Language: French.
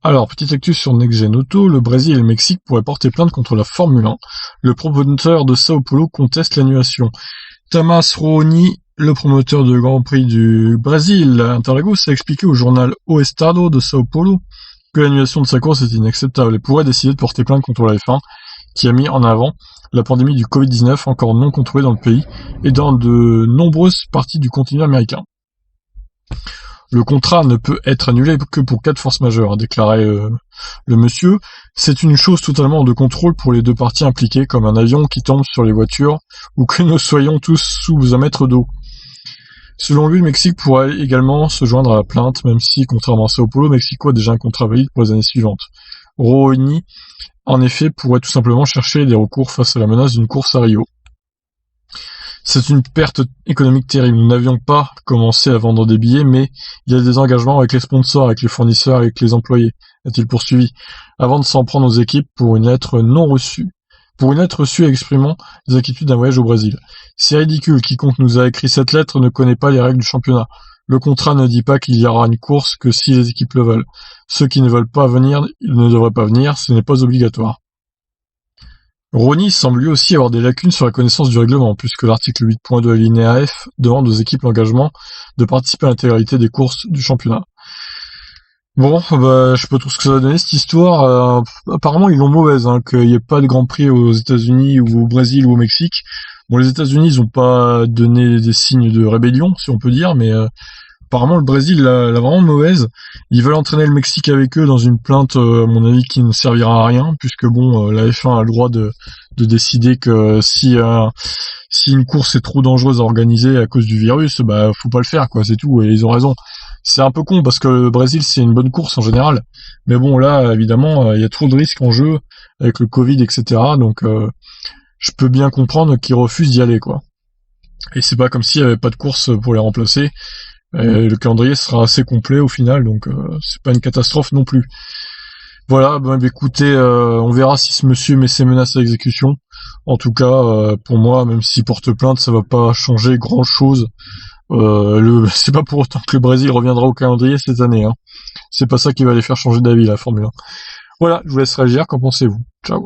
Alors, petite actu sur Next Gen Auto, le Brésil et le Mexique pourraient porter plainte contre la Formule 1. Le promoteur de Sao Paulo conteste l'annulation. Thomaz Rohoni, le promoteur du Grand Prix du Brésil, Interlagos, a expliqué au journal O Estado de Sao Paulo que l'annulation de sa course est inacceptable et pourrait décider de porter plainte contre la F1, qui a mis en avant la pandémie du Covid-19 encore non contrôlée dans le pays et dans de nombreuses parties du continent américain. Le contrat ne peut être annulé que pour cas de force majeure, a déclaré le monsieur. C'est une chose totalement hors de contrôle pour les deux parties impliquées, comme un avion qui tombe sur les voitures ou que nous soyons tous sous un mètre d'eau. Selon lui, le Mexique pourrait également se joindre à la plainte, même si, contrairement à Sao Paulo, Mexico a déjà un contrat valide pour les années suivantes. Rohoni, en effet, pourrait tout simplement chercher des recours face à la menace d'une course à Rio. C'est une perte économique terrible. Nous n'avions pas commencé à vendre des billets, mais il y a des engagements avec les sponsors, avec les fournisseurs, avec les employés, a-t-il poursuivi, avant de s'en prendre aux équipes pour une lettre reçue exprimant des inquiétudes d'un voyage au Brésil. C'est ridicule, quiconque nous a écrit cette lettre ne connaît pas les règles du championnat. Le contrat ne dit pas qu'il y aura une course que si les équipes le veulent. Ceux qui ne veulent pas venir, ils ne devraient pas venir, ce n'est pas obligatoire. Rohoni semble lui aussi avoir des lacunes sur la connaissance du règlement, puisque l'article 8.2 alinéa F demande aux équipes l'engagement de participer à l'intégralité des courses du championnat. Bon, je sais pas trop ce que ça va donner cette histoire. Apparemment, ils l'ont mauvaise, qu'il n'y ait pas de Grand Prix aux États-Unis ou au Brésil ou au Mexique. Bon, les États-Unis, ils ont pas donné des signes de rébellion, si on peut dire, mais apparemment, le Brésil l'a vraiment mauvaise. Ils veulent entraîner le Mexique avec eux dans une plainte, à mon avis, qui ne servira à rien, puisque la F1 a le droit de décider que si une course est trop dangereuse à organiser à cause du virus, faut pas le faire, quoi, c'est tout, et ils ont raison. C'est un peu con, parce que le Brésil, c'est une bonne course en général. Mais bon, là, évidemment, il y a trop de risques en jeu, avec le Covid, etc., donc je peux bien comprendre qu'ils refusent d'y aller, quoi. Et c'est pas comme s'il y avait pas de course pour les remplacer. Le calendrier sera assez complet au final, donc c'est pas une catastrophe non plus. Voilà, écoutez, on verra si ce monsieur met ses menaces à exécution. En tout cas, pour moi, même s'il porte plainte, ça va pas changer grand chose. C'est pas pour autant que le Brésil reviendra au calendrier cette année, hein. C'est pas ça qui va les faire changer d'avis, la Formule 1. Voilà, je vous laisse réagir, qu'en pensez-vous? Ciao.